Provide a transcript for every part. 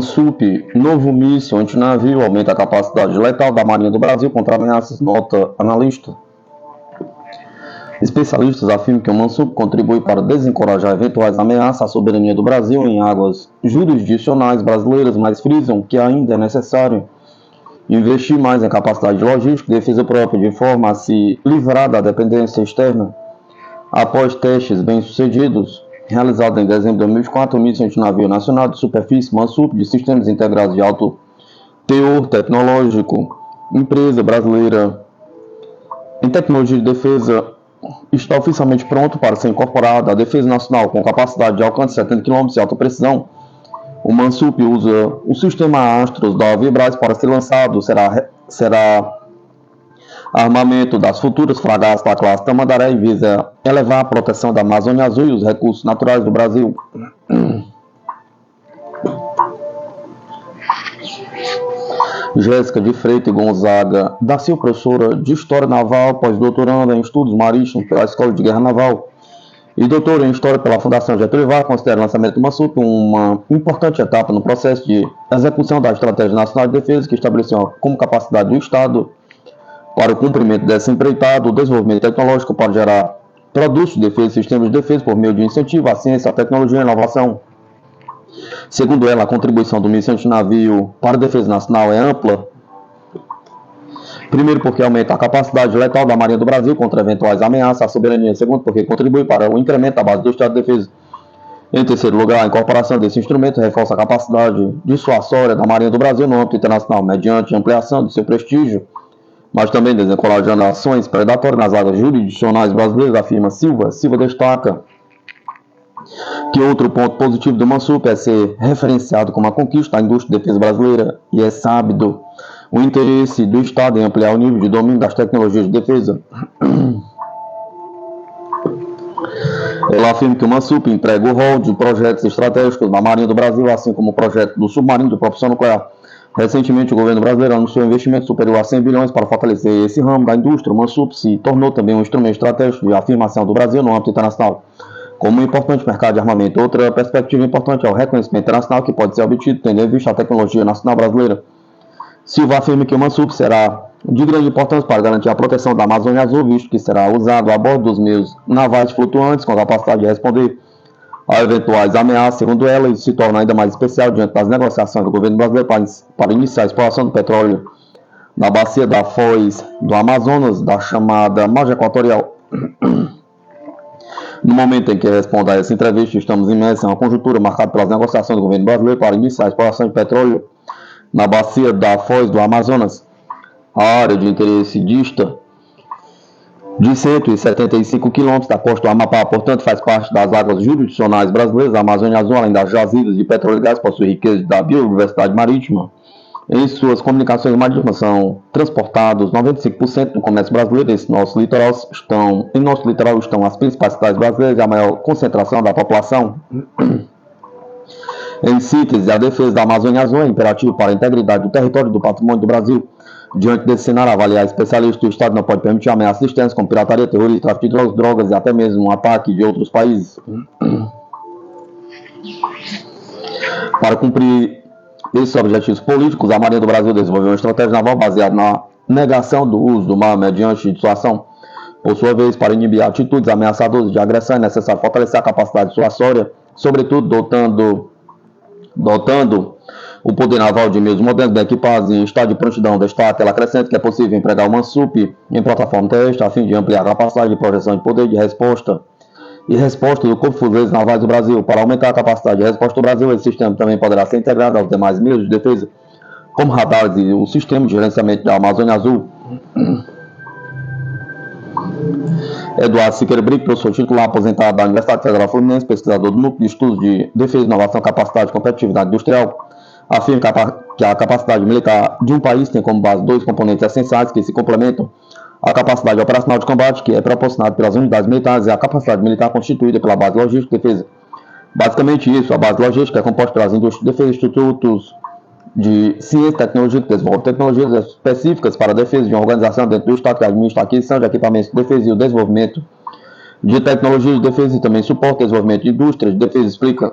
Mansup, novo míssil antinavio, aumenta a capacidade letal da Marinha do Brasil contra ameaças, nota analista. Especialistas afirmam que o Mansup contribui para desencorajar eventuais ameaças à soberania do Brasil em águas jurisdicionais brasileiras, mas frisam que ainda é necessário investir mais em capacidade logística e defesa própria, de forma a se livrar da dependência externa. Após testes bem-sucedidos, realizado em dezembro de 2004, o míssil antinavio nacional de superfície Mansup de sistemas integrados de alto teor tecnológico, empresa brasileira em tecnologia de defesa, está oficialmente pronto para ser incorporado à Defesa Nacional com capacidade de alcance de 70 km de alta precisão. O Mansup usa o sistema Astros da Vibraz para ser lançado. Será armamento das futuras fragatas da classe Tamandaré e visa elevar a proteção da Amazônia Azul e os recursos naturais do Brasil. Jéssica de Freitas Gonzaga da Silva, professora de História Naval, pós-doutoranda em Estudos Marítimos pela Escola de Guerra Naval e doutora em História pela Fundação Getúlio Vargas, considera o lançamento do Mansup uma importante etapa no processo de execução da Estratégia Nacional de Defesa, que estabeleceu como capacidade do Estado para o cumprimento dessa empreitada, o desenvolvimento tecnológico para gerar produtos de defesa e sistemas de defesa por meio de incentivo à ciência, à tecnologia e à inovação. Segundo ela, a contribuição do míssil antinavio para a defesa nacional é ampla. Primeiro, porque aumenta a capacidade letal da Marinha do Brasil contra eventuais ameaças à soberania. Segundo, porque contribui para o incremento da base do Estado de Defesa. Em terceiro lugar, a incorporação desse instrumento reforça a capacidade dissuasória da Marinha do Brasil no âmbito internacional, mediante ampliação de seu prestígio, mas também desencorajando ações predatórias nas águas jurisdicionais brasileiras, afirma Silva. Silva destaca que outro ponto positivo do Mansup é ser referenciado como a conquista da indústria de defesa brasileira e é sábio o interesse do Estado em ampliar o nível de domínio das tecnologias de defesa. Ela afirma que o Mansup emprega o rol de projetos estratégicos da Marinha do Brasil, assim como o projeto do submarino de propulsão nuclear. Recentemente, o governo brasileiro anunciou um investimento superior a 100 bilhões para fortalecer esse ramo da indústria. O Mansup se tornou também um instrumento estratégico de afirmação do Brasil no âmbito internacional como um importante mercado de armamento. Outra perspectiva importante é o reconhecimento internacional que pode ser obtido tendo em vista a tecnologia nacional brasileira. Silva afirma que o Mansup será de grande importância para garantir a proteção da Amazônia Azul, visto que será usado a bordo dos meios navais flutuantes com capacidade de responder a eventuais ameaças. Segundo ela, isso se torna ainda mais especial diante das negociações do governo brasileiro para iniciar a exploração do petróleo na bacia da Foz do Amazonas, da chamada margem equatorial. No momento em que responde a essa entrevista, estamos imersos em uma conjuntura marcada pelas negociações do governo brasileiro para iniciar a exploração de petróleo na bacia da Foz do Amazonas. A área de interesse dista de 175 km da costa do Amapá, portanto, faz parte das águas jurisdicionais brasileiras. A Amazônia Azul, além das jazidas de petróleo e gás, possui riqueza da biodiversidade marítima. Em suas comunicações marítimas são transportados 95% do comércio brasileiro. Em nosso litoral estão as principais cidades brasileiras e a maior concentração da população. Em síntese, a defesa da Amazônia Azul é imperativo para a integridade do território e do patrimônio do Brasil. Diante desse cenário, avaliar especialistas do Estado não pode permitir ameaças externas como pirataria, terrorismo, tráfico de drogas e até mesmo um ataque de outros países. Para cumprir esses objetivos políticos, a Marinha do Brasil desenvolveu uma estratégia naval baseada na negação do uso do mar mediante dissuasão. Por sua vez, para inibir atitudes ameaçadoras de agressão, é necessário fortalecer a capacidade dissuasória, sobretudo dotando o poder naval de meios modernos, bem equipados e em estado de prontidão. Destaca ela acrescenta que é possível empregar o Mansup em plataforma terrestre a fim de ampliar a capacidade de projeção de poder de resposta do Corpo de Fuzileiros Navais do Brasil. Para aumentar a capacidade de resposta do Brasil, esse sistema também poderá ser integrado aos demais meios de defesa, como radares e o sistema de gerenciamento da Amazônia Azul. Eduardo Siqueira Brito, professor titular aposentado da Universidade Federal Fluminense, pesquisador do Núcleo de Estudos de Defesa, Inovação, Capacidade e Competitividade Industrial, afirma que a capacidade militar de um país tem como base dois componentes essenciais que se complementam: a capacidade operacional de combate, que é proporcionada pelas unidades militares, e a capacidade militar constituída pela base logística de defesa. Basicamente isso, a base logística é composta pelas indústrias de defesa, institutos de ciência e tecnologia que desenvolvem tecnologias específicas para a defesa de uma organização dentro do Estado que administra a aquisição de equipamentos de defesa e o desenvolvimento de tecnologias de defesa e também suporta o desenvolvimento de indústrias de defesa, explica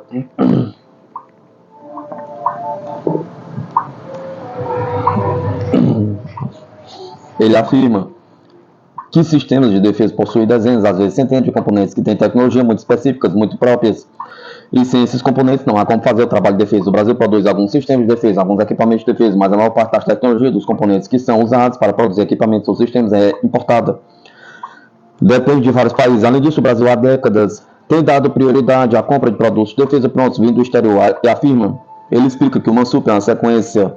Ele afirma que sistemas de defesa possuem dezenas, às vezes centenas de componentes que têm tecnologia muito específicas, muito próprias, e sem esses componentes não há como fazer o trabalho de defesa. O Brasil produz alguns sistemas de defesa, alguns equipamentos de defesa, mas a maior parte das tecnologias dos componentes que são usados para produzir equipamentos ou sistemas é importada. Depende de vários países. Além disso, o Brasil há décadas tem dado prioridade à compra de produtos de defesa prontos vindo do exterior e afirma. Ele explica que o Mansup é uma sequência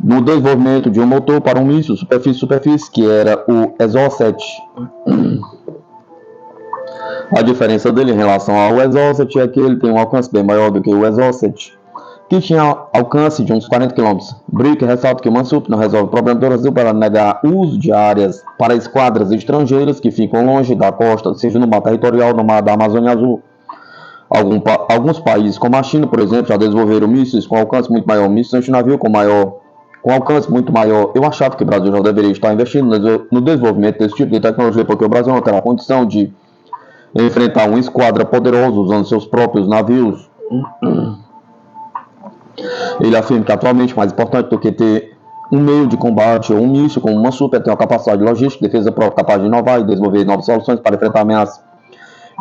no desenvolvimento de um motor para um míssil superfície-superfície, que era o Exocet. A diferença dele em relação ao Exocet é que ele tem um alcance bem maior do que o Exocet, que tinha alcance de uns 40 km. Brick ressalta que o Mansup não resolve o problema do Brasil para negar o uso de áreas para esquadras estrangeiras que ficam longe da costa, seja no mar territorial, no mar da Amazônia Azul. Alguns países, como a China, por exemplo, já desenvolveram mísseis com alcance muito maior, mísseis antinavio com alcance muito maior. Eu achava que o Brasil já deveria estar investindo no desenvolvimento desse tipo de tecnologia, porque o Brasil não terá condição de enfrentar uma esquadra poderosa usando seus próprios navios. Ele afirma que atualmente mais importante do que ter um meio de combate ou um míssil como uma super tem uma capacidade logística, defesa própria capaz de inovar e desenvolver novas soluções para enfrentar ameaças.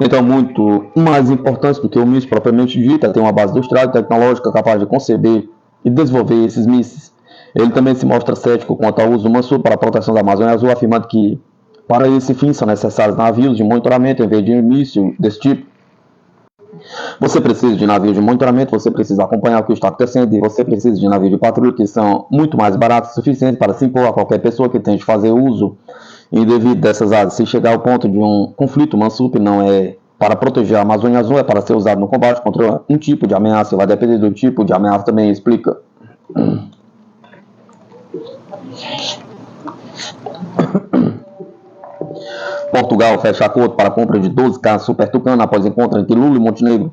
Então, muito mais importante do que o míssil propriamente dito é ter uma base industrial e tecnológica capaz de conceber e desenvolver esses mísseis. Ele também se mostra cético quanto ao uso do Mansup para a proteção da Amazônia Azul, afirmando que para esse fim são necessários navios de monitoramento em vez de míssil desse tipo. Você precisa de navios de monitoramento, você precisa acompanhar o que está acontecendo e você precisa de navios de patrulha que são muito mais baratos o suficiente para se impor a qualquer pessoa que tente fazer uso indevido dessas áreas. Se chegar ao ponto de um conflito, o Mansup não é para proteger a Amazônia Azul, é para ser usado no combate contra um tipo de ameaça, vai depender do tipo de ameaça também, explica. Portugal fecha acordo para a compra de 12 carros Super Tucano após encontro entre Lula e Montenegro.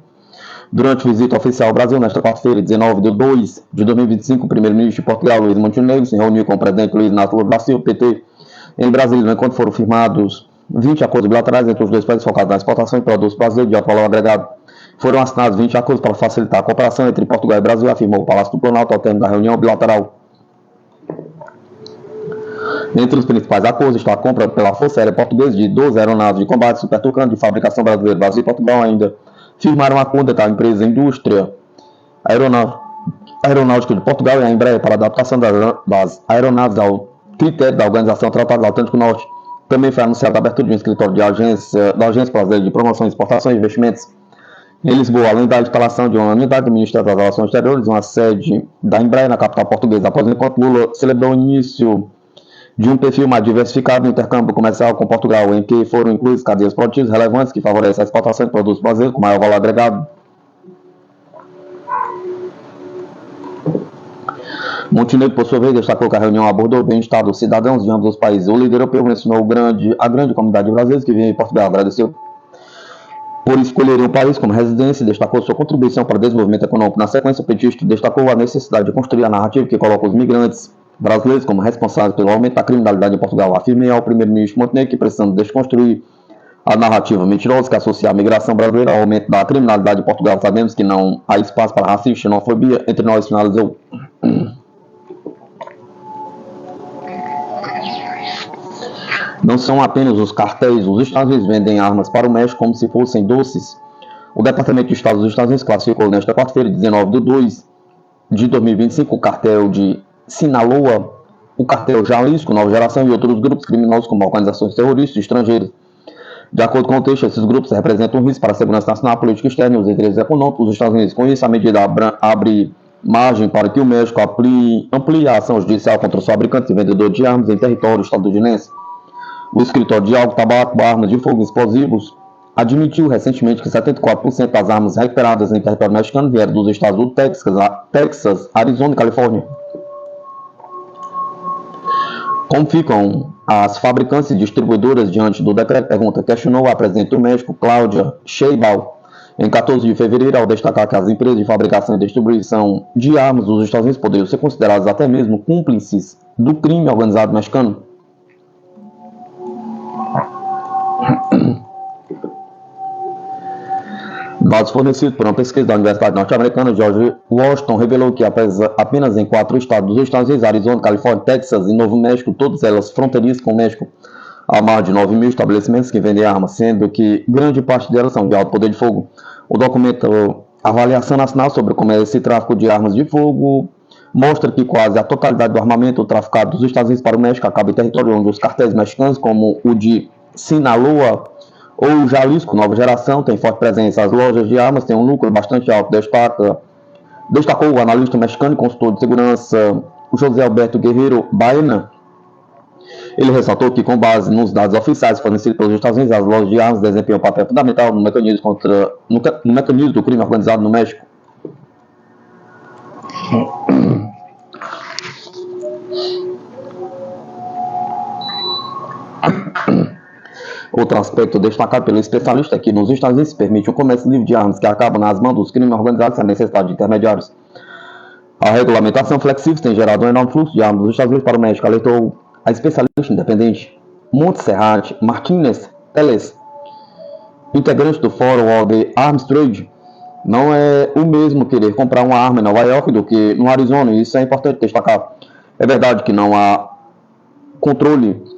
Durante visita oficial ao Brasil, nesta quarta-feira, 19 de 2 de 2025, o primeiro-ministro de Portugal, Luís Montenegro, se reuniu com o presidente Luís Inácio Lula da Silva, PT, em Brasília, no encontro foram firmados 20 acordos bilaterais entre os dois países focados na exportação de produtos brasileiros de alto valor agregado. Foram assinados 20 acordos para facilitar a cooperação entre Portugal e Brasil, afirmou o Palácio do Planalto ao término da reunião bilateral. Entre os principais acordos está a compra pela Força Aérea Portuguesa de 12 aeronaves de combate Super Tucano de fabricação brasileira. Brasil e Portugal ainda firmaram um acordo entre a empresa Indústria Aeronáutica de Portugal e a Embraer para a adaptação das aeronaves ao critério da Organização Tratado do Atlântico Norte. Também foi anunciada a abertura de um escritório da Agência Brasileira de Promoção, Exportação e Investimentos em Lisboa, além da instalação de uma unidade do Ministério das Relações Exteriores, uma sede da Embraer na capital portuguesa. Após o encontro, Lula celebrou o início de um perfil mais diversificado no intercâmbio comercial com Portugal, em que foram incluídas cadeias produtivas relevantes que favorecem a exportação de produtos brasileiros com maior valor agregado. Montenegro, por sua vez, destacou que a reunião abordou o bem-estar dos cidadãos de ambos os países. O líder europeu mencionou a grande comunidade brasileira que vive em Portugal, agradeceu por escolherem o país como residência e destacou sua contribuição para o desenvolvimento econômico. Na sequência, o petista destacou a necessidade de construir a narrativa que coloca os migrantes brasileiros como responsáveis pelo aumento da criminalidade em Portugal. Afirmei ao primeiro-ministro Montenegro que precisamos desconstruir a narrativa mentirosa que associa a migração brasileira ao aumento da criminalidade em Portugal. Sabemos que não há espaço para racismo e xenofobia entre nós, finalizou. Não são apenas os cartéis, os Estados Unidos vendem armas para o México como se fossem doces. O Departamento de Estado dos Estados Unidos classificou nesta quarta-feira, 19 de 2 de 2025, o cartel de Sinaloa, o cartel Jalisco, Nova Geração e outros grupos criminosos como organizações terroristas estrangeiras. De acordo com o texto, esses grupos representam um risco para a segurança nacional, a política externa e os interesses econômicos dos Estados Unidos. Com isso, a medida abre margem para que o México amplie a ação judicial contra os fabricantes e vendedores de armas em território estadunidense. O escritório de álcool, tabaco, armas de fogo e explosivos admitiu recentemente que 74% das armas recuperadas em território mexicano vieram dos estados do Texas, Arizona e Califórnia. Como ficam as fabricantes e distribuidoras diante do decreto? Pergunta questionou a presidente do México, Cláudia Sheinbaum, em 14 de fevereiro, ao destacar que as empresas de fabricação e distribuição de armas dos Estados Unidos poderiam ser consideradas até mesmo cúmplices do crime organizado mexicano. Dados fornecidos por uma pesquisa da Universidade Norte-Americana George Washington revelou que apenas em 4 estados dos Estados Unidos, Arizona, Califórnia, Texas e Novo México, todas elas fronteiriças com o México, há mais de 9 mil estabelecimentos que vendem armas, sendo que grande parte delas são de alto poder de fogo. O documento Avaliação Nacional sobre o Comércio e Tráfico de Armas de Fogo mostra que quase a totalidade do armamento traficado dos Estados Unidos para o México acaba em território onde os cartéis mexicanos, como o de Sinaloa ou Jalisco, nova geração, tem forte presença. As lojas de armas têm um lucro bastante alto, destacou o analista mexicano e consultor de segurança José Alberto Guerreiro Baena. Ele ressaltou que, com base nos dados oficiais fornecidos pelos Estados Unidos, as lojas de armas desempenham um papel fundamental no mecanismo do crime organizado no México. Outro aspecto destacado pelo especialista é que nos Estados Unidos se permite um comércio livre de armas que acaba nas mãos dos crimes organizados sem necessidade de intermediários. A regulamentação flexível tem gerado um enorme fluxo de armas dos Estados Unidos para o México, alertou a especialista independente Montserrat Martínez Teles, integrante do Fórum of the Arms Trade. Não é o mesmo querer comprar uma arma em Nova York do que no Arizona, e isso é importante destacar. É verdade que não há controle.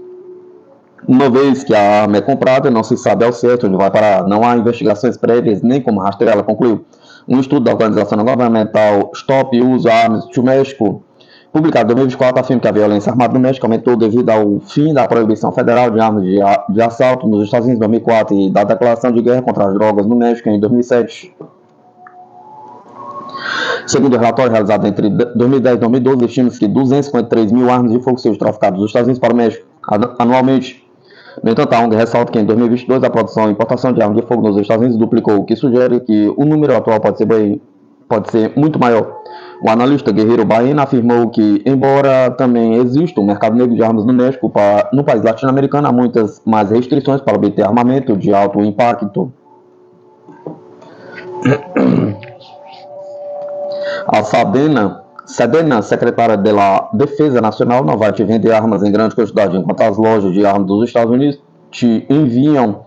Uma vez que a arma é comprada, não se sabe ao certo onde vai parar. Não há investigações prévias nem como rastreá-la, concluiu. Um estudo da organização governamental Stop Use Arms to México, publicado em 2024, afirma que a violência armada no México aumentou devido ao fim da proibição federal de armas de assalto nos Estados Unidos em 2004 e da declaração de guerra contra as drogas no México em 2007. Segundo o relatório realizado entre 2010 e 2012, estima-se que 253 mil armas de fogo sejam traficadas dos Estados Unidos para o México anualmente. No entanto, a ONG ressalta que em 2022 a produção e importação de armas de fogo nos Estados Unidos duplicou, o que sugere que o número atual pode ser muito maior. O analista Guerreiro Baena afirmou que, embora também exista um mercado negro de armas no México, no país latino-americano há muitas mais restrições para obter armamento de alto impacto. A Sedena, secretária da Defesa Nacional, não vai te vender armas em grande quantidade, enquanto as lojas de armas dos Estados Unidos te enviam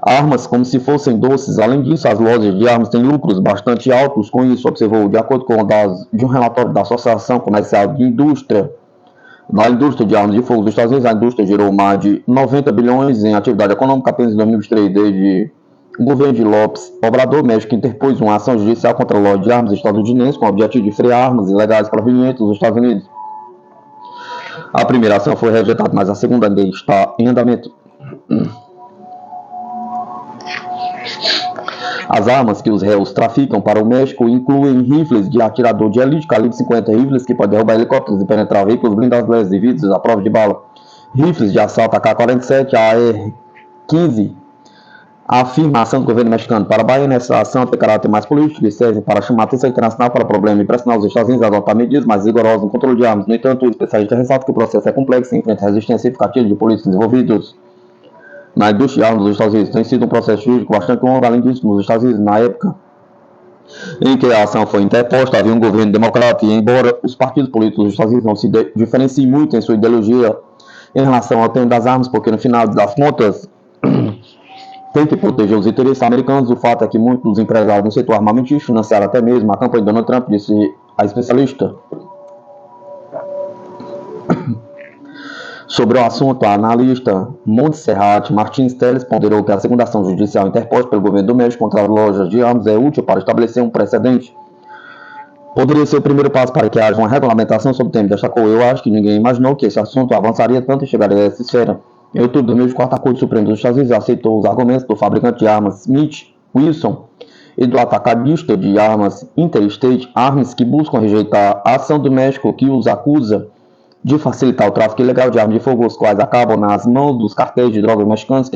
armas como se fossem doces. Além disso, as lojas de armas têm lucros bastante altos com isso, observou, de acordo com dados de um relatório da Associação Comercial de Indústria. Na indústria de armas de fogo dos Estados Unidos, a indústria gerou mais de 90 bilhões em atividade econômica apenas em 2023, desde o governo de López Obrador. México interpôs uma ação judicial contra a loja de armas estadunidense com o objetivo de frear armas ilegais provenientes dos Estados Unidos. A primeira ação foi rejeitada, mas a segunda ainda está em andamento. As armas que os réus traficam para o México incluem rifles de atirador de elite calibre 50, rifles que podem derrubar helicópteros e penetrar veículos blindados leves e vidros à prova de bala, rifles de assalto AK-47, AR-15. A afirmação do governo mexicano para a Baena, essa ação tem caráter mais político e serve para chamar a atenção internacional para o problema e pressionar os Estados Unidos a adotar medidas mais rigorosas no controle de armas. No entanto, o especialista ressalta que o processo é complexo e enfrenta resistência significativa de políticos envolvidos na indústria de armas dos Estados Unidos. Tem sido um processo jurídico bastante longo. Além disso, nos Estados Unidos, na época em que a ação foi interposta, havia um governo democrata, e embora os partidos políticos dos Estados Unidos não se diferenciem muito em sua ideologia em relação ao tema das armas, porque no final das contas tem que proteger os interesses americanos, o fato é que muitos dos empresários no setor armamentista financiaram até mesmo a campanha de Donald Trump, disse a especialista. Sobre o assunto, a analista Montserrat Martínez Teles ponderou que a segunda ação judicial interposta pelo governo do México contra as lojas de armas é útil para estabelecer um precedente. Poderia ser o primeiro passo para que haja uma regulamentação sobre o tema, destacou. Eu acho que ninguém imaginou que esse assunto avançaria tanto e chegaria a essa esfera. Em outubro de 2004, a Corte Suprema dos Estados Unidos aceitou os argumentos do fabricante de armas Smith Wesson e do atacadista de armas Interstate Arms, que buscam rejeitar a ação do México que os acusa de facilitar o tráfico ilegal de armas de fogo, os quais acabam nas mãos dos cartéis de drogas mexicanos,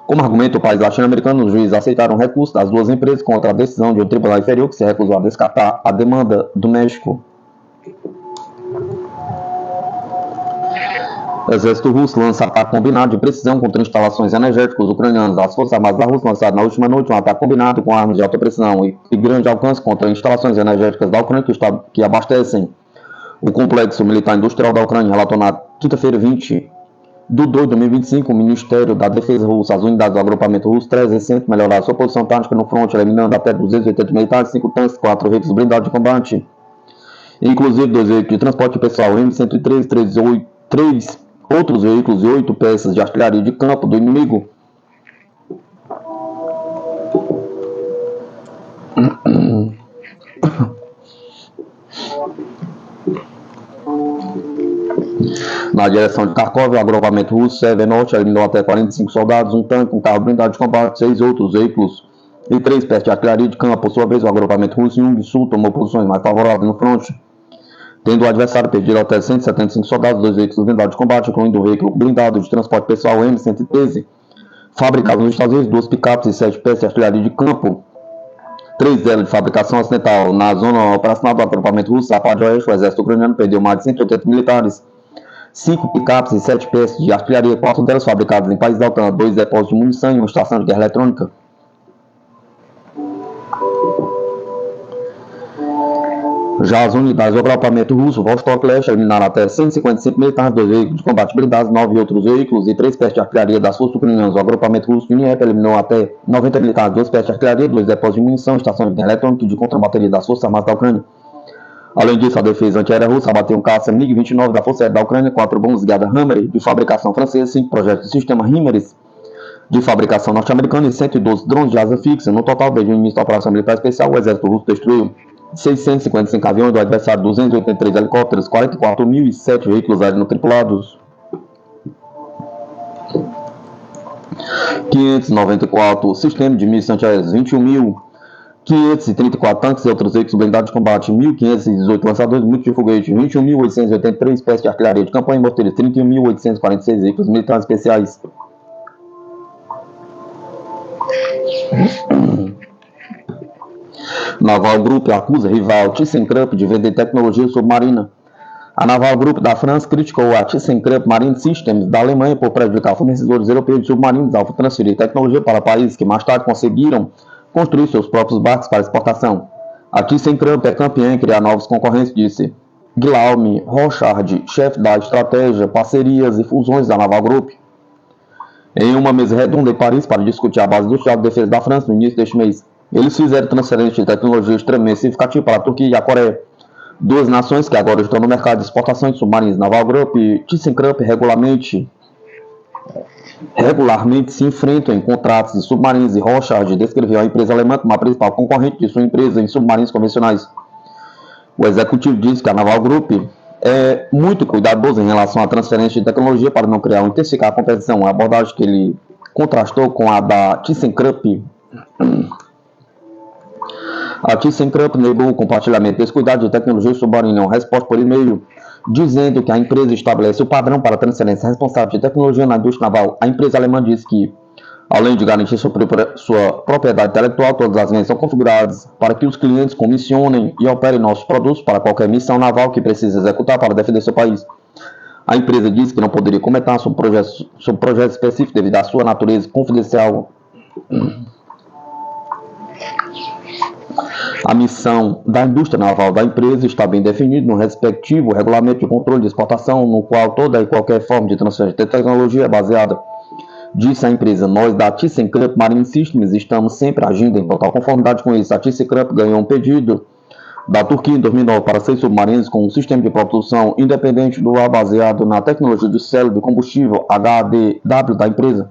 como argumenta o país latino-americano. Os juízes aceitaram o recurso das duas empresas contra a decisão de um tribunal inferior que se recusou a descartar a demanda do México. O exército russo lança ataque combinado de precisão contra instalações energéticas ucranianas. As forças armadas da Rússia lançaram na última noite um ataque combinado com armas de alta precisão e grande alcance contra instalações energéticas da Ucrânia que abastecem o complexo militar industrial da Ucrânia, relatou na quinta-feira 20 de 2025, o Ministério da Defesa russo, as unidades do agrupamento russo, 3 recente melhorar sua posição tática no fronte, eliminando até 280 militares, 5 tanques, 4 veículos blindados de combate, inclusive 2 veículos de transporte pessoal M103, 3 outros veículos e 8 peças de artilharia de campo do inimigo. Na direção de Kharkov, o agrupamento russo Severnorte eliminou até 45 soldados, um tanque, um carro blindado de combate, 6 outros veículos e 3 peças de artilharia de campo. Por sua vez, o agrupamento russo Yumbi Sul tomou posições mais favoráveis no fronte, tendo o adversário perdido até 175 soldados, 2 veículos blindados de combate, incluindo o veículo blindado de transporte pessoal M113, fabricado nos Estados Unidos, 2 picapes e 7 peças de artilharia de campo, 3 delas de fabricação ocidental. Na zona operacional do agrupamento russo, a parte oeste, o exército ucraniano perdeu mais de 180 militares, 5 picapes e 7 peças de artilharia, 4 delas fabricadas em países da OTAN, 2 depósitos de munição e uma estação de guerra eletrônica. Já as unidades do agrupamento russo Vostok Leste eliminaram até 155 militares, 2 veículos de combate blindados, 9 outros veículos e 3 peças de artilharia das forças ucranianas. O agrupamento russo Dnieper eliminou até 90 militares, 2 peças de artilharia, 2 depósitos de munição, estação de guerra eletrônica e de contrabateria das forças armadas da Ucrânia. Além disso, a defesa antiaérea russa abateu um caça MiG-29 da Força Aérea da Ucrânia, 4 bombas guiadas Hammer de fabricação francesa, 5 projetos de sistema HIMARS de fabricação norte-americana e 112 drones de asa fixa. No total, desde o início da operação militar especial, o exército russo destruiu 655 aviões do adversário, 283 helicópteros, 44.007 veículos aéreos não tripulados, 594 sistemas de mísseis antiaéreos, 21.534 tanques e outros veículos blindados de combate, 1.518 lançadores de foguete, 21.883 peças de artilharia de campanha e morteiros, 31.846 veículos militares especiais. Naval Group acusa rival ThyssenKrupp de vender tecnologia submarina. A Naval Group da França criticou a ThyssenKrupp Marine Systems da Alemanha por prejudicar fornecedores europeus de submarinos ao transferir tecnologia para países que mais tarde conseguiram construir seus próprios barcos para exportação. A ThyssenKrupp é campeã em criar novos concorrentes, disse Guillaume Rochard, chefe da estratégia, parcerias e fusões da Naval Group, em uma mesa redonda em Paris para discutir a base industrial de defesa da França no início deste mês. Eles fizeram transferência de tecnologia extremamente significativa para a Turquia e a Coreia, 2 nações que agora estão no mercado de exportação de submarinos. Naval Group e ThyssenKrupp regularmente se enfrentam em contratos de submarinos e Rochard descreveu a empresa alemã como a principal concorrente de sua empresa em submarinos convencionais. O executivo disse que a Naval Group é muito cuidadoso em relação à transferência de tecnologia para não criar ou intensificar a competição, a abordagem que ele contrastou com a da ThyssenKrupp. A ThyssenKrupp negou o compartilhamento descuidado de tecnologia submarina em uma resposta por e-mail, dizendo que a empresa estabelece o padrão para a transferência responsável de tecnologia na indústria naval. A empresa alemã disse que, além de garantir sua propriedade intelectual, todas as vendas são configuradas para que os clientes comissionem e operem nossos produtos para qualquer missão naval que precise executar para defender seu país. A empresa disse que não poderia comentar sobre projetos específicos devido à sua natureza confidencial. A missão da indústria naval da empresa está bem definida no respectivo regulamento de controle de exportação, no qual toda e qualquer forma de transferência de tecnologia é baseada, disse a empresa. Nós da ThyssenKrupp Marine Systems estamos sempre agindo em total conformidade com isso. A ThyssenKrupp ganhou um pedido da Turquia em 2009 para 6 submarinos com um sistema de propulsão independente do ar baseado na tecnologia de célula de combustível HDW da empresa,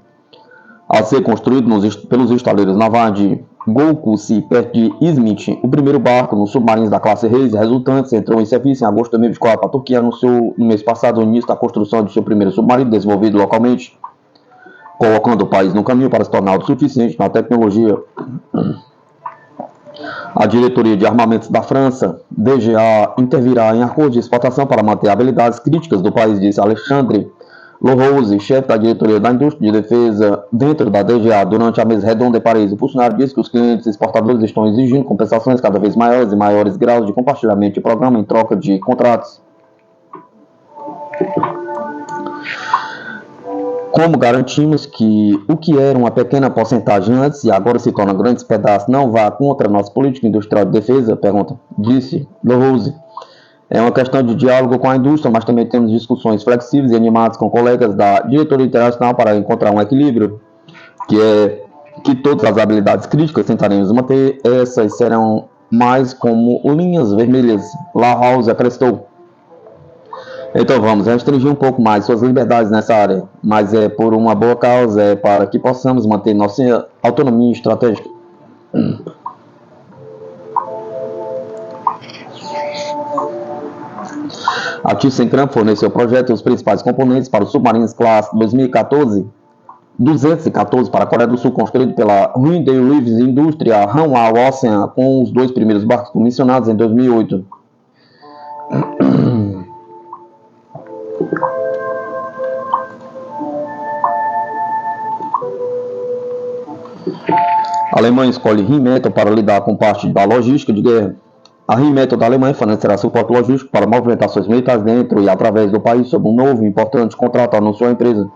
a ser construído pelos estaleiros navais de Golkusi, perto de Izmit. O primeiro barco nos submarinos da classe Reis resultantes entrou em serviço em agosto de 2024. A Turquia anunciou no mês passado o início da construção de seu primeiro submarino desenvolvido localmente, colocando o país no caminho para se tornar autossuficiente na tecnologia. A diretoria de armamentos da França, DGA, intervirá em acordo de exportação para manter habilidades críticas do país, disse Alexandre Lohose, chefe da diretoria da indústria de defesa dentro da DGA, durante a mesa redonda em Paris. O funcionário disse que os clientes exportadores estão exigindo compensações cada vez maiores e maiores graus de compartilhamento de programa em troca de contratos. Como garantimos que o que era uma pequena porcentagem antes e agora se torna grandes pedaços não vá contra a nossa política industrial de defesa? Pergunta, disse Lohose. É uma questão de diálogo com a indústria, mas também temos discussões flexíveis e animadas com colegas da diretoria internacional para encontrar um equilíbrio, que é que todas as habilidades críticas tentaremos manter, essas serão mais como linhas vermelhas, La House acrescentou. Então vamos restringir um pouco mais suas liberdades nessa área, mas é por uma boa causa, é para que possamos manter nossa autonomia estratégica. A ThyssenKrupp forneceu o projeto e os principais componentes para os submarinos classe 214 para a Coreia do Sul, construído pela Hyundai Reeves Industria Hanwha Ocean, com os 2 primeiros barcos comissionados em 2008. A Alemanha escolhe Rheinmetall para lidar com parte da logística de guerra. A Rheinmetall da Alemanha fornecerá suporte logístico para movimentações militares dentro e através do país sob um novo e importante contrato, anunciou a empresa.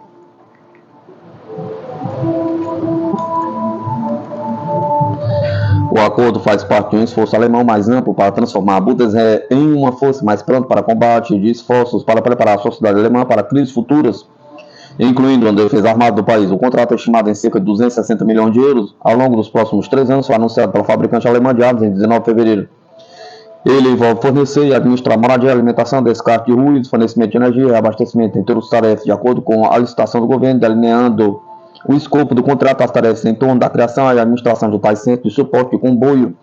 O acordo faz parte de um esforço alemão mais amplo para transformar a Bundeswehr em uma força mais pronta para combate e de esforços para preparar a sociedade alemã para crises futuras, incluindo a defesa armada do país. O contrato é estimado em cerca de 260 milhões de euros ao longo dos próximos 3 anos, foi anunciado pela fabricante alemã de armas em 19 de fevereiro. Ele envolve fornecer e administrar moradia, alimentação, descarte de ruídos, fornecimento de energia e abastecimento, entre outras tarefas, de acordo com a licitação do governo, delineando o escopo do contrato. As tarefas em torno da criação e administração de tais centros de suporte de comboio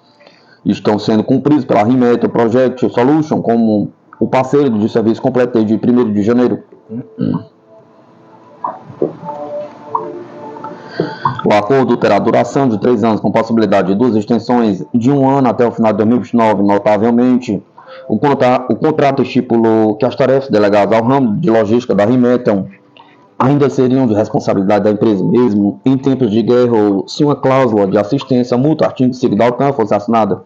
estão sendo cumpridos pela Rheinmetall Project Solution como o parceiro de serviço completo desde 1º de janeiro. O acordo terá duração de 3 anos, com possibilidade de 2 extensões de 1 ano até o final de 2029. Notavelmente, o contrato estipulou que as tarefas delegadas ao ramo de logística da Rheinmetall ainda seriam de responsabilidade da empresa, mesmo em tempos de guerra ou se uma cláusula de assistência mútua, artigo 5 da OTAN, fosse assinada.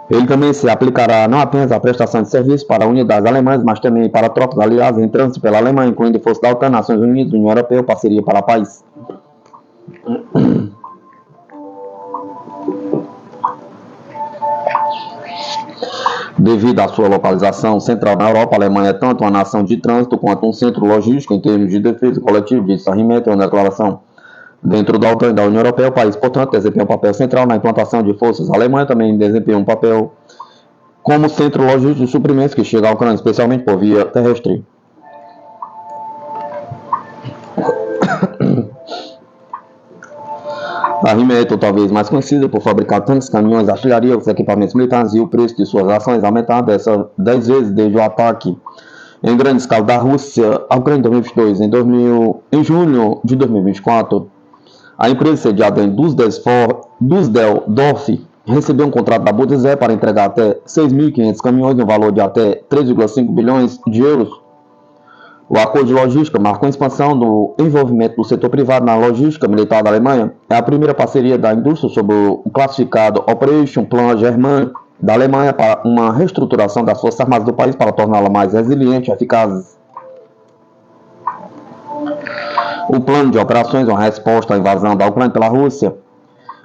Ele também se aplicará não apenas à prestação de serviços para unidades alemãs, mas também para tropas aliadas em trânsito pela Alemanha, incluindo forças da OTAN, Nações Unidas, União Europeia ou parceria para a paz. Devido à sua localização central na Europa, a Alemanha é tanto uma nação de trânsito quanto um centro logístico em termos de defesa coletiva, disse a Rheinmetall na declaração. Dentro da OTAN e da União Europeia, o país, portanto, desempenha um papel central na implantação de forças. A Alemanha também desempenha um papel como centro logístico de suprimentos que chega à Ucrânia, especialmente por via terrestre. A Rheinmetall, talvez mais conhecida por fabricar tanques, caminhões, artilharia, outros equipamentos militares, e o preço de suas ações aumentar 10 vezes desde o ataque em grande escala da Rússia à Ucrânia em 2022. Em junho de 2024, a empresa sediada em Düsseldorf recebeu um contrato da Bundeswehr para entregar até 6.500 caminhões no valor de até 3,5 bilhões de euros. O acordo de logística marca a expansão do envolvimento do setor privado na logística militar da Alemanha. É a primeira parceria da indústria sob o classificado Operation Plan German da Alemanha para uma reestruturação das forças armadas do país para torná-la mais resiliente e eficaz. O plano de operações é uma resposta à invasão da Ucrânia pela Rússia,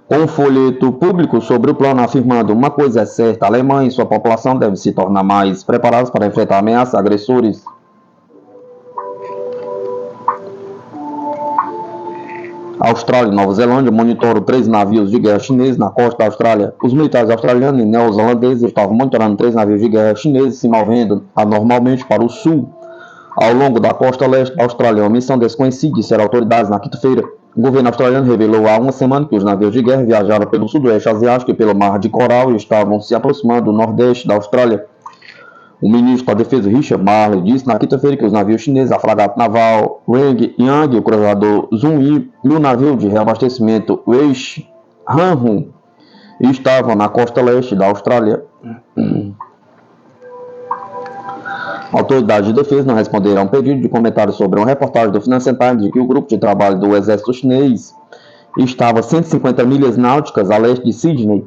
com um folheto público sobre o plano afirmando: uma coisa é certa, a Alemanha e sua população devem se tornar mais preparadas para enfrentar ameaças, agressores. Austrália e Nova Zelândia monitoram 3 navios de guerra chineses na costa da Austrália. Os militares australianos e neozelandeses estavam monitorando 3 navios de guerra chineses se movendo anormalmente para o sul, ao longo da costa leste da Austrália. Uma missão desconhecida, disseram autoridades na quinta-feira. O governo australiano revelou há uma semana que os navios de guerra viajaram pelo sudoeste asiático e pelo Mar de Coral e estavam se aproximando do nordeste da Austrália. O ministro da Defesa, Richard Marles, disse na quinta-feira que os navios chineses, a fragata naval Wang Yang, o cruzador Zhongyi e o navio de reabastecimento Weish Hanhu estavam na costa leste da Austrália. Autoridades de defesa não responderam a um pedido de comentário sobre uma reportagem do Financial Times de que o grupo de trabalho do exército chinês estava a 150 milhas náuticas a leste de Sydney.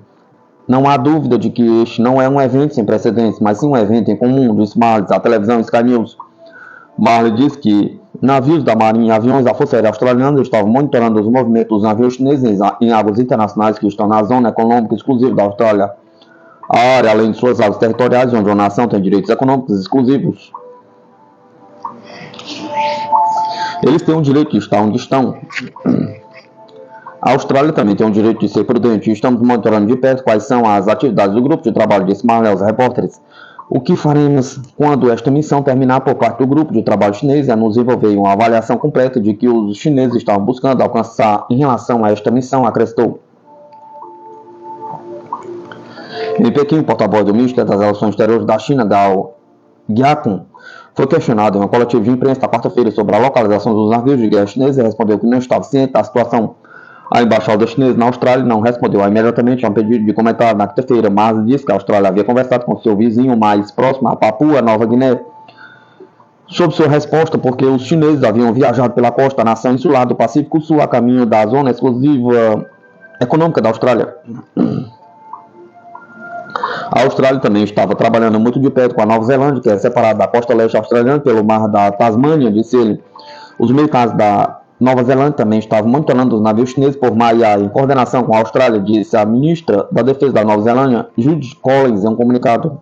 Não há dúvida de que este não é um evento sem precedentes, mas sim um evento em comum, disse Marles à televisão Sky News. Marles disse que navios da Marinha e aviões da Força Aérea Australiana estavam monitorando os movimentos dos navios chineses em águas internacionais que estão na zona econômica exclusiva da Austrália. A área, além de suas águas territoriais, onde uma nação tem direitos econômicos exclusivos. Eles têm o direito de estar onde estão. A Austrália também tem o direito de ser prudente e estamos monitorando de perto quais são as atividades do grupo de trabalho, disse Marley aos repórteres. O que faremos quando esta missão terminar por parte do grupo de trabalho chinês é nos envolver em uma avaliação completa de que os chineses estavam buscando alcançar em relação a esta missão, acrescentou. Em Pequim, o porta-voz do Ministério das Relações Exteriores da China, Gao Jiakun, foi questionado em uma coletiva de imprensa na quarta-feira sobre a localização dos navios de guerra chineses e respondeu que não estava ciente da situação. A embaixada chinesa na Austrália não respondeu imediatamente a um pedido de comentário na quinta-feira, mas disse que a Austrália havia conversado com seu vizinho mais próximo, a Papua Nova Guiné, sobre sua resposta porque os chineses haviam viajado pela costa da nação insular do Pacífico Sul a caminho da zona exclusiva econômica da Austrália. A Austrália também estava trabalhando muito de perto com a Nova Zelândia, que é separada da costa leste australiana pelo mar da Tasmânia, disse ele. Os militares da Nova Zelândia também estavam monitorando os navios chineses por mar e ar em coordenação com a Austrália, disse a ministra da Defesa da Nova Zelândia, Judith Collins, em um comunicado.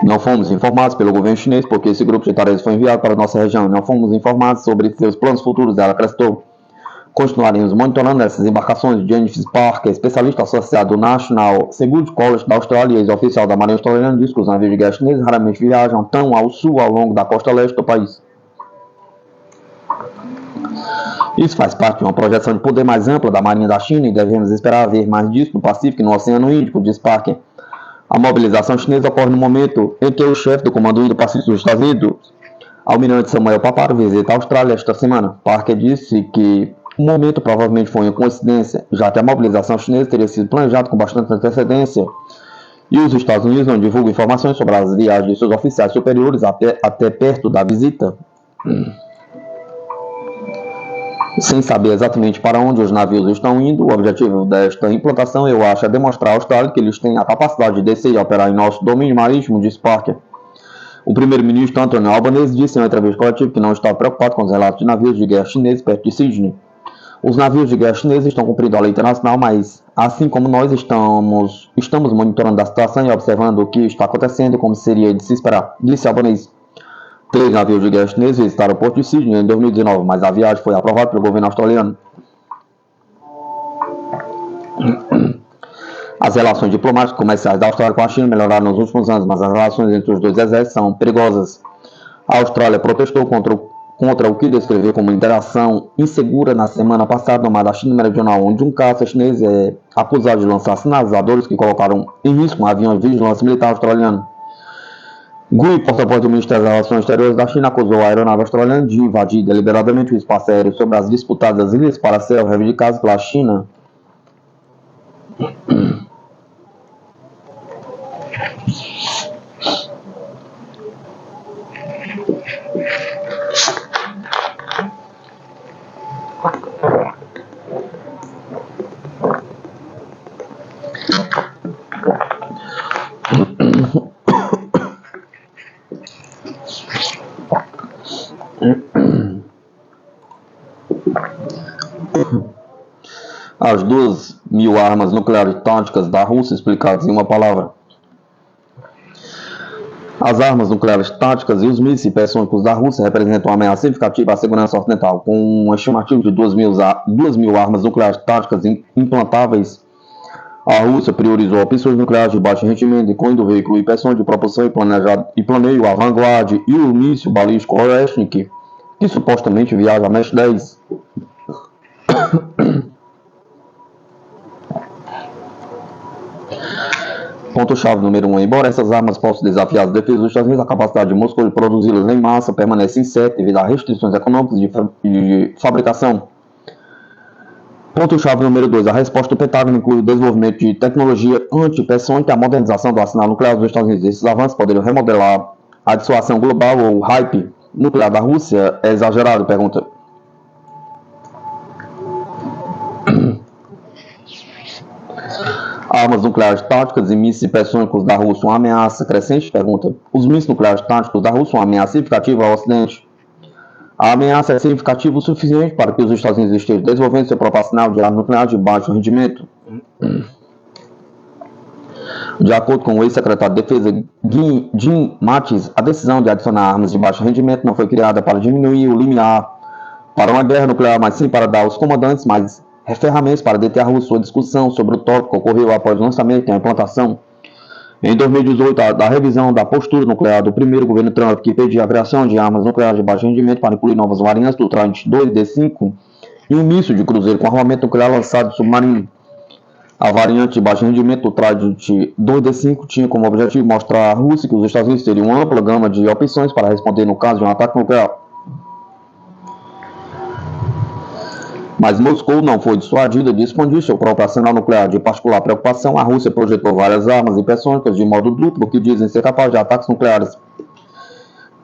Não fomos informados pelo governo chinês porque esse grupo de tarefas foi enviado para a nossa região. Não fomos informados sobre seus planos futuros, ela acrescentou. Continuaremos monitorando essas embarcações. Jennifer Parker, especialista associado do National Security College da Austrália e ex-oficial da Marinha Australiana, diz que os navios de guerra chineses raramente viajam tão ao sul ao longo da costa leste do país. Isso faz parte de uma projeção de poder mais ampla da Marinha da China e devemos esperar ver mais disso no Pacífico e no Oceano Índico, diz Parker. A mobilização chinesa ocorre no momento em que o chefe do Comando Indo-Pacífico dos Estados Unidos, Almirante Samuel Paparo, visita a Austrália esta semana. Parker disse que o momento provavelmente foi uma coincidência, já que a mobilização chinesa teria sido planejada com bastante antecedência e os Estados Unidos não divulgam informações sobre as viagens de seus oficiais superiores até perto da visita. Sem saber exatamente para onde os navios estão indo, o objetivo desta implantação, eu acho, é demonstrar à Austrália que eles têm a capacidade de descer e operar em nosso domínio marítimo, disse Parker. O primeiro-ministro Anthony Albanese disse em uma entrevista coletiva que não estava preocupado com os relatos de navios de guerra chineses perto de Sydney. Os navios de guerra chineses estão cumprindo a lei internacional, mas, assim como nós estamos monitorando a situação e observando o que está acontecendo, como seria de se esperar, disse Albanese. 3 navios de guerra chineses visitaram o porto de Sydney em 2019, mas a viagem foi aprovada pelo governo australiano. As relações diplomáticas e comerciais da Austrália com a China melhoraram nos últimos anos, mas as relações entre os dois exércitos são perigosas. A Austrália protestou contra o que descreveu como interação insegura na semana passada no mar da China Meridional, onde um caça chinês é acusado de lançar sinalizadores que colocaram em risco um avião de vigilância militar australiano. Gui, porta-voz do Ministério das Relações Exteriores da China, acusou a aeronave australiana de invadir deliberadamente o espaço aéreo sobre as disputadas ilhas para ser reivindicadas pela China. As 2.000 armas nucleares táticas da Rússia explicadas em uma palavra. As armas nucleares táticas e os mísseis hipersônicos da Rússia representam uma ameaça significativa à segurança ocidental, com uma estimativa de 2.000 armas nucleares táticas implantáveis. A Rússia priorizou opções nucleares de baixo rendimento, incluindo o veículo hipersônico de propulsão e planeio, a Vanguard e o míssil balístico Oreshnik, que supostamente viaja a Mach 10. Ponto-chave número 1. Embora essas armas possam desafiar as defesas dos Estados Unidos, a capacidade de Moscou de produzi-las em massa permanece incerta devido a restrições econômicas de fabricação. Ponto-chave número 2. A resposta do Pentágono inclui o desenvolvimento de tecnologia anti-hipersônica e a modernização do arsenal nuclear dos Estados Unidos. Esses avanços poderiam remodelar a dissuasão global ou hype nuclear da Rússia. É exagerado? Pergunta. Armas nucleares táticas e mísseis hipersônicos da Rússia, uma ameaça crescente? Pergunta. Os mísseis nucleares táticos da Rússia são uma ameaça significativa ao Ocidente. A ameaça é significativa o suficiente para que os Estados Unidos estejam desenvolvendo seu próprio arsenal de armas nucleares de baixo rendimento. De acordo com o ex-secretário de Defesa Jim Mattis, a decisão de adicionar armas de baixo rendimento não foi criada para diminuir o limiar para uma guerra nuclear, mas sim para dar aos comandantes mais ferramentas para deter a Rússia. Sua discussão sobre o tópico ocorreu após o lançamento e a implantação em 2018 da revisão da postura nuclear do primeiro governo Trump, que pedia a criação de armas nucleares de baixo rendimento para incluir novas variantes do Trident 2D5 e um míssil de cruzeiro com armamento nuclear lançado submarino. A variante de baixo rendimento do Trident 2D5 tinha como objetivo mostrar à Rússia que os Estados Unidos teriam uma ampla gama de opções para responder no caso de um ataque nuclear. Mas Moscou não foi dissuadida de expandir seu próprio arsenal nuclear. De particular preocupação, a Rússia projetou várias armas hipersônicas de modo duplo que dizem ser capazes de ataques nucleares,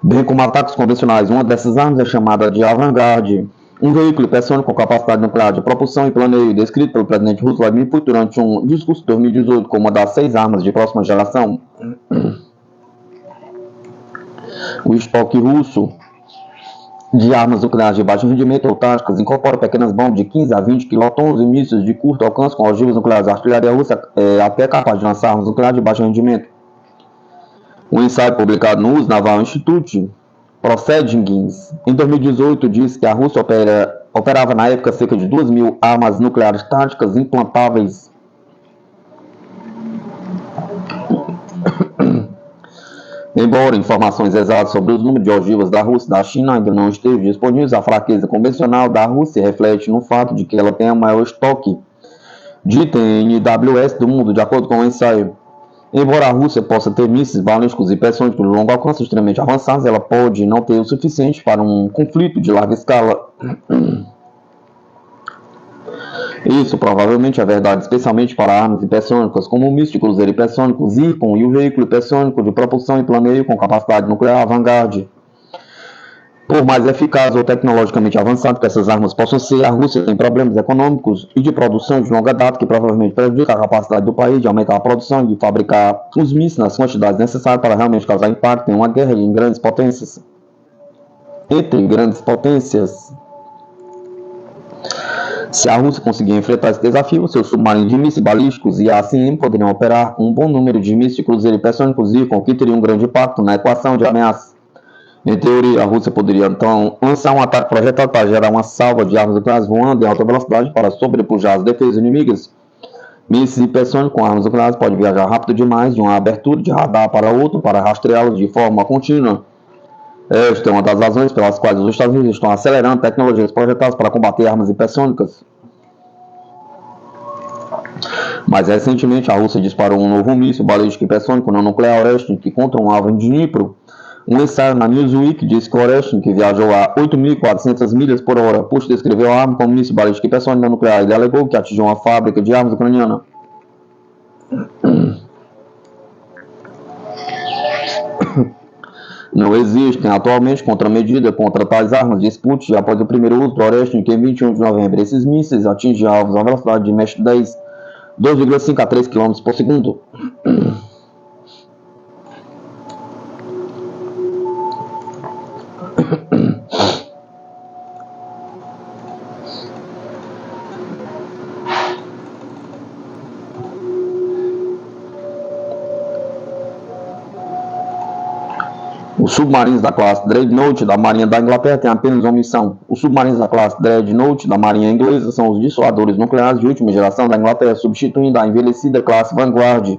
bem como ataques convencionais. Uma dessas armas é chamada de Vanguard, um veículo hipersônico com capacidade nuclear de propulsão e planeio, descrito pelo presidente russo Vladimir Putin durante um discurso de 2018 como uma das 6 armas de próxima geração. O estoque russo de armas nucleares de baixo rendimento ou táticas incorpora pequenas bombas de 15 a 20 quilotons e mísseis de curto alcance com ogivas nucleares. A artilharia russa é até capaz de lançar armas nucleares de baixo rendimento. Um ensaio publicado no US Naval Institute Proceedings em 2018 diz que a Rússia operava na época cerca de 2.000 armas nucleares táticas implantáveis. Embora informações exatas sobre os números de ogivas da Rússia e da China ainda não estejam disponíveis, a fraqueza convencional da Rússia reflete no fato de que ela tem o maior estoque de TNWS do mundo, de acordo com o ensaio. Embora a Rússia possa ter mísseis balísticos e hipersônicos de longo alcance extremamente avançados, ela pode não ter o suficiente para um conflito de larga escala. Isso provavelmente é verdade, especialmente para armas hipersônicas, como o míssil de cruzeiro hipersônico Zircon e o veículo hipersônico de propulsão e planeio com capacidade nuclear Vanguard. Por mais eficaz ou tecnologicamente avançado que essas armas possam ser, a Rússia tem problemas econômicos e de produção de longa data que provavelmente prejudicam a capacidade do país de aumentar a produção e de fabricar os mísseis nas quantidades necessárias para realmente causar impacto em uma guerra entre grandes potências. Se a Rússia conseguir enfrentar esse desafio, seus submarinos de mísseis balísticos e a ACM poderiam operar um bom número de mísseis de cruzeiro hipersônicos Zircon, que teria um grande impacto na equação de ameaças. Em teoria, a Rússia poderia então lançar um ataque projetado para gerar uma salva de armas nucleares voando em alta velocidade para sobrepujar as defesas inimigas. Mísseis hipersônicos com armas nucleares podem viajar rápido demais de uma abertura de radar para outra para rastreá-los de forma contínua. Esta é uma das razões pelas quais os Estados Unidos estão acelerando tecnologias projetadas para combater armas hipersônicas. Mais recentemente, a Rússia disparou um novo míssil balístico hipersônico não nuclear Oreshnik contra um alvo em Dnipro. Um ensaio na Newsweek diz que Oreshnik viajou a 8.400 milhas por hora. Putin descreveu a arma como míssil balístico hipersônico não nuclear. Ele alegou que atingiu uma fábrica de armas ucraniana. Não existem atualmente contramedidas contra tais armas, diz Putin, após o primeiro uso do Oreshnik em 21 de novembro. Esses mísseis atingem alvos a velocidade de Mach 10, 2,5 a 3 km por segundo. Os submarinos da classe Dreadnought da Marinha da Inglaterra têm apenas uma missão. Os submarinos da classe Dreadnought da Marinha Inglesa são os dissuadores nucleares de última geração da Inglaterra, substituindo a envelhecida classe Vanguard.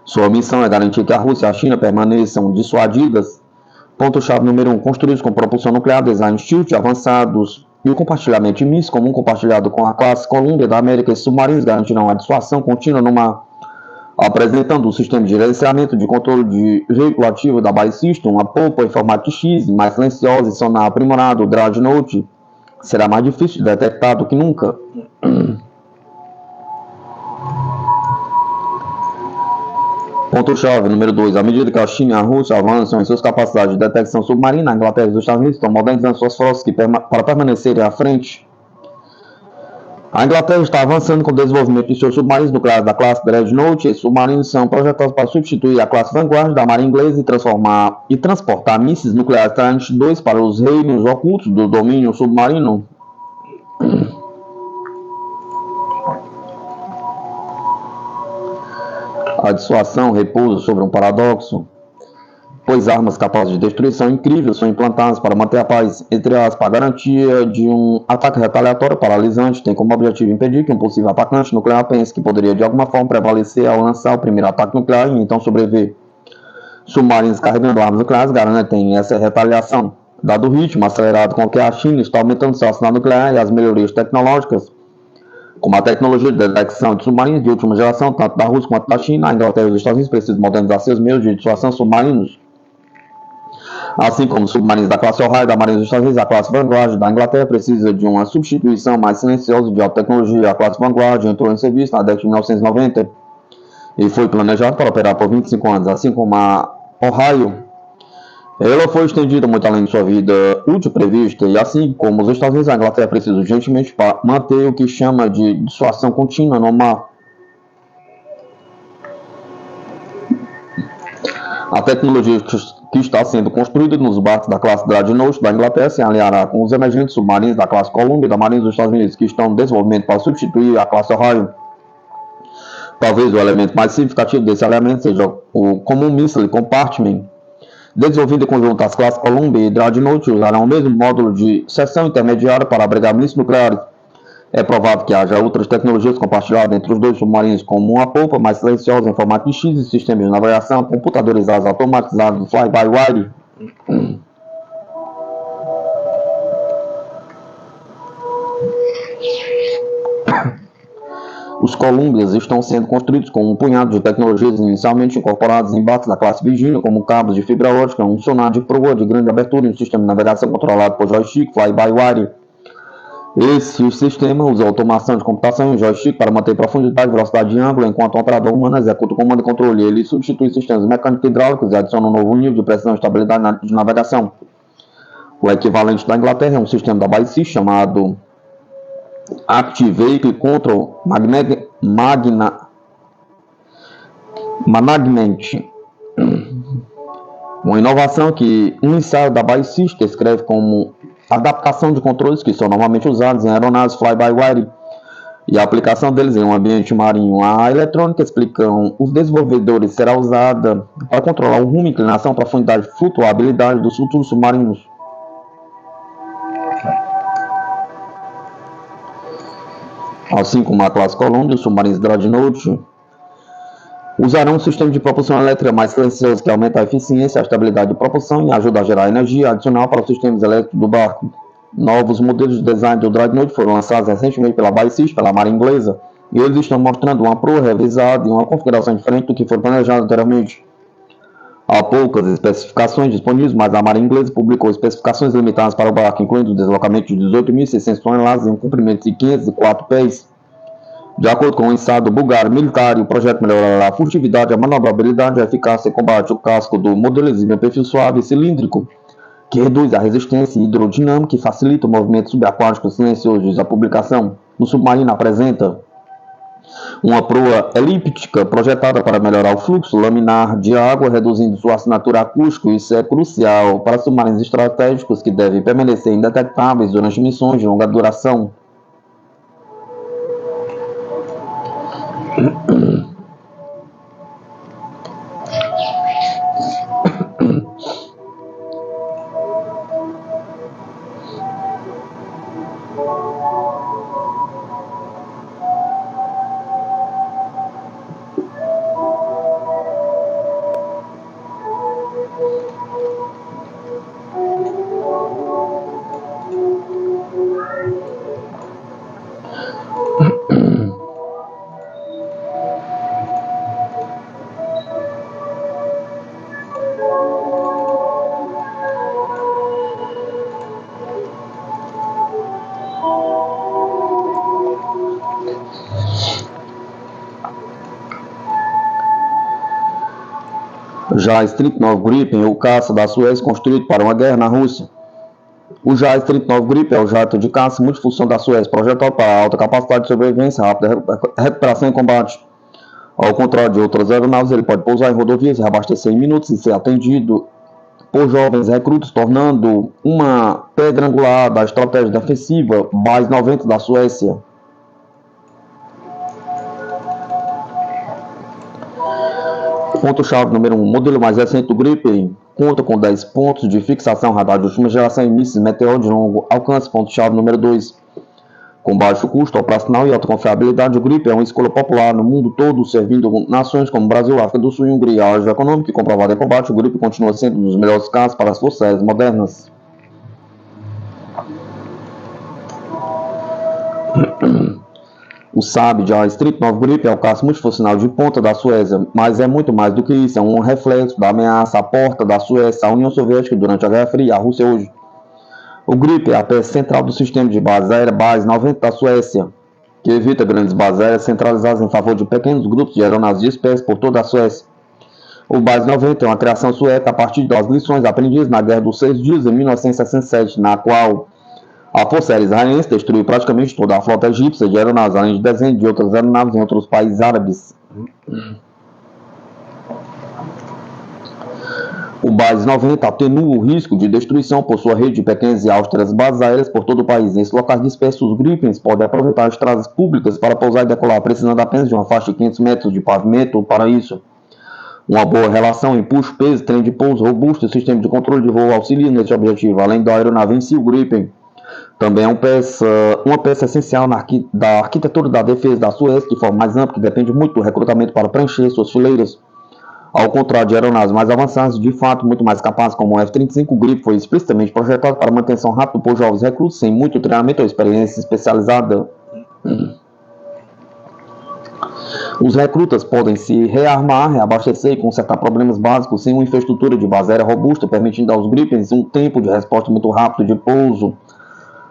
Sua missão é garantir que a Rússia e a China permaneçam dissuadidas. Ponto-chave número 1. Construídos com propulsão nuclear, design stealth avançados e o compartilhamento de mísseis comum compartilhado com a classe Columbia da América. Esses submarinos garantirão a dissuasão contínua no mar, apresentando um sistema de gerenciamento de controle de veículo ativo da Base System, uma polpa em formato X, mais silenciosa e sonar aprimorado. O Dreadnought será mais difícil de detectar do que nunca. Ponto-chave número 2. À medida que a China e a Rússia avançam em suas capacidades de detecção submarina, a Inglaterra e os Estados Unidos estão modernizando suas frotas para permanecerem à frente. A Inglaterra está avançando com o desenvolvimento de seus submarinos nucleares da classe Dreadnought. Esses submarinos são projetados para substituir a classe Vanguard da Marinha Inglesa e transportar mísseis nucleares Trident 2 para os reinos ocultos do domínio submarino. a dissuasão repousa sobre um paradoxo, pois armas capazes de destruição incrível são implantadas para manter a paz. Entre aspas, a garantia de um ataque retaliatório paralisante tem como objetivo impedir que um possível atacante nuclear pense que poderia de alguma forma prevalecer ao lançar o primeiro ataque nuclear e então sobreviver. Submarinos carregando armas nucleares garantem essa retaliação, dado o ritmo acelerado com que a China está aumentando seu arsenal nuclear e as melhorias tecnológicas, como a tecnologia de detecção de submarinos de última geração, tanto da Rússia quanto da China. A Inglaterra e os Estados Unidos precisam modernizar seus meios de dissuasão submarinos, assim como submarinos da classe Ohio da Marinha dos Estados Unidos. A classe Vanguard da Inglaterra precisa de uma substituição mais silenciosa de alta tecnologia. A classe Vanguard entrou em serviço na década de 1990 e foi planejado para operar por 25 anos, assim como a Ohio. Ela foi estendida muito além de sua vida útil prevista, e assim como os Estados Unidos, a Inglaterra precisa urgentemente para manter o que chama de dissuasão contínua no mar. A tecnologia que está sendo construída nos barcos da classe Dreadnought da Inglaterra se aliará com os emergentes submarinos da classe Columbia da Marinha dos Estados Unidos, que estão em desenvolvimento para substituir a classe Ohio. Talvez o elemento mais significativo desse alinhamento seja o Common Missile Compartment, desenvolvido em conjunto. As classes Columbia e Dreadnought usarão o mesmo módulo de seção intermediária para abrigar mísseis nucleares. É provável que haja outras tecnologias compartilhadas entre os dois submarinos, como uma polpa mais silenciosa em formato de X e sistemas de navegação computadorizados automatizados fly-by-wire. Os Columbias estão sendo construídos com um punhado de tecnologias inicialmente incorporadas em barcos da classe Virginia, como cabos de fibra ótica, um sonar de proa de grande abertura e um sistema de navegação controlado por joystick fly-by-wire. Esse sistema usa automação de computação e joystick para manter profundidade e velocidade de ângulo, enquanto o operador humano executa o comando e controle. Ele substitui sistemas mecânicos e hidráulicos e adiciona um novo nível de pressão e estabilidade de navegação. O equivalente da Inglaterra é um sistema da BAIC chamado Active Vehicle Control Management, uma inovação que um ensaio da BAIC descreve como adaptação de controles que são normalmente usados em aeronaves fly-by-wire e a aplicação deles em um ambiente marinho. A eletrônica, explicam os desenvolvedores, será usada para controlar o rumo, inclinação, profundidade e flutuabilidade dos futuros submarinos. Assim como a classe Columbia, os submarinos Dreadnought usarão um sistema de propulsão elétrica mais silencioso que aumenta a eficiência e a estabilidade de propulsão e ajuda a gerar energia adicional para os sistemas elétricos do barco. Novos modelos de design do Dreadnought foram lançados recentemente pela BAIC, pela Marinha Inglesa, e eles estão mostrando uma proa revisada e uma configuração diferente do que foi planejado anteriormente. Há poucas especificações disponíveis, mas a Marinha Inglesa publicou especificações limitadas para o barco, incluindo o deslocamento de 18.600 toneladas e um comprimento de 504 pés. De acordo com o ensaio do Bulgário Militar, o projeto melhorará a furtividade, a manobrabilidade, a eficácia e combate. O casco do modelo exibe um perfil suave e cilíndrico, que reduz a resistência hidrodinâmica e facilita o movimento subaquático silencioso, diz a publicação. O submarino apresenta uma proa elíptica projetada para melhorar o fluxo laminar de água, reduzindo sua assinatura acústica. Isso é crucial para submarinos estratégicos que devem permanecer indetectáveis durante missões de longa duração. Já Strykov Gripen, o caça da Suécia construído para uma guerra na Rússia. O JA Strykov Gripen é o jato de caça multifunção da Suécia, projetado para alta capacidade de sobrevivência, rápida recuperação e combate. Ao contrário de outras aeronaves, ele pode pousar em rodovias e reabastecer em minutos e ser atendido por jovens recrutas, tornando uma pedra angular da estratégia defensiva mais 90 da Suécia. Ponto-chave número 1. Modelo mais recente do Gripen conta com 10 pontos de fixação radar de última geração e mísseis meteor de longo alcance. Ponto-chave número 2. Com baixo custo operacional e alta confiabilidade, o Gripen é uma escolha popular no mundo todo, servindo nações como Brasil, África do Sul e Hungria. A ágil econômica e comprovada em combate, o Gripen continua sendo um dos melhores carros para as forças aéreas modernas. O Saab de Street 9 Gripen é o caça multifuncional de ponta da Suécia, mas é muito mais do que isso, é um reflexo da ameaça à porta da Suécia, à União Soviética durante a Guerra Fria e à Rússia hoje. O Gripen é a peça central do sistema de base aérea Base 90 da Suécia, que evita grandes bases aéreas centralizadas em favor de pequenos grupos de aeronaves dispersos por toda a Suécia. O Base 90 é uma criação sueca a partir das lições aprendidas na Guerra dos 6 Dias em 1967, na qual a Força Aérea Israelense destruiu praticamente toda a frota egípcia de aeronaves, além de dezenas de outras aeronaves em outros países árabes. O Base 90 atenua o risco de destruição por sua rede de pequenas e austeras bases aéreas por todo o país. Nesses locais dispersos, os Gripens podem aproveitar as estradas públicas para pousar e decolar, precisando apenas de uma faixa de 500 metros de pavimento para isso. Uma boa relação empuxo, peso, trem de pouso robusto e sistema de controle de voo auxiliam nesse objetivo. Além da aeronave em si, o Gripen também é uma peça essencial da arquitetura da defesa da Suécia, de forma mais ampla, que depende muito do recrutamento para preencher suas fileiras. Ao contrário de aeronaves mais avançadas, de fato muito mais capazes como o F-35, o Gripen foi explicitamente projetado para manutenção rápida por jovens recrutos sem muito treinamento ou experiência especializada. Os recrutas podem se rearmar, reabastecer e consertar problemas básicos sem uma infraestrutura de base aérea robusta, permitindo aos Gripens um tempo de resposta muito rápido de pouso.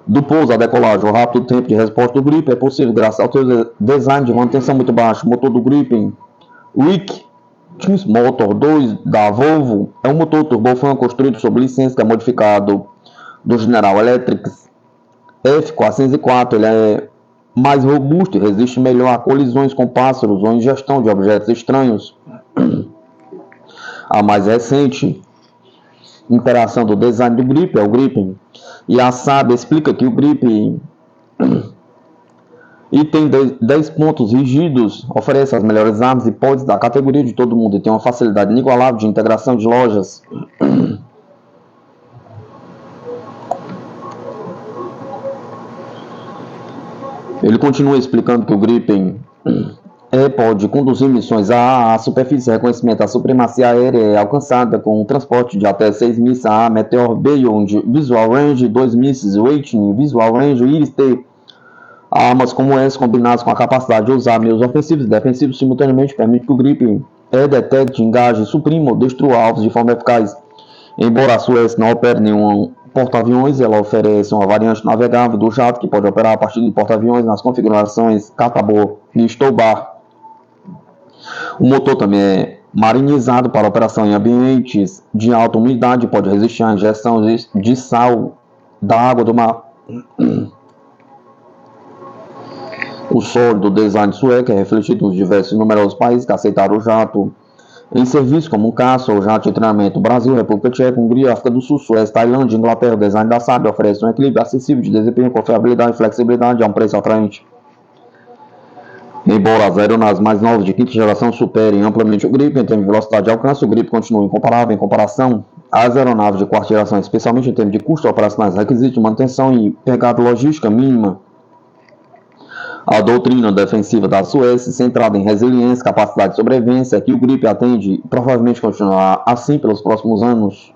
Do pouso à decolagem, o rápido tempo de resposta do Gripen é possível graças ao seu design de manutenção muito baixo. O motor do Gripen, WIC Motor 2 da Volvo, é um motor turbofan construído sob licença, que é modificado do General Electric F404. Ele é mais robusto e resiste melhor a colisões com pássaros ou ingestão de objetos estranhos. A mais recente interação do design do Gripen é o Gripen. E a Saab explica que o Gripen tem 10 pontos rígidos, oferece as melhores armas e pods da categoria de todo mundo e tem uma facilidade inigualável de integração de lojas. Ele continua explicando que o Gripen pode conduzir missões à superfície. Reconhecimento da supremacia aérea é alcançada com um transporte de até 6 mísseis A, Meteor Beyond Visual Range, 2 mísseis Waiting Visual Range, Iris-T. Armas como essa, combinadas com a capacidade de usar meios ofensivos e defensivos simultaneamente, permite que o Gripen detecte, engaje, suprima ou destrua alvos de forma eficaz. Embora a Suécia não opere nenhum porta-aviões, ela oferece uma variante navegável do jato que pode operar a partir de porta-aviões nas configurações Catabo e Stoubar. O motor também é marinizado para operação em ambientes de alta umidade e pode resistir à injeção de sal da água do mar. O sólido design sueco é refletido nos diversos e numerosos países que aceitaram o jato em serviço, como um caça ou jato de treinamento. Brasil, República Tcheca, Hungria, África do Sul, Suécia, Tailândia, Inglaterra. O design da Saab oferece um equilíbrio acessível de desempenho, confiabilidade e flexibilidade a um preço atraente. Embora as aeronaves mais novas de quinta geração superem amplamente o Gripen em termos de velocidade de alcance, o Gripen continua incomparável em comparação às aeronaves de quarta geração, especialmente em termos de custos operacionais, requisitos de manutenção e pegada logística mínima. A doutrina defensiva da Suécia, centrada em resiliência, capacidade de sobrevivência, é que o Gripen atende e provavelmente continuará assim pelos próximos anos.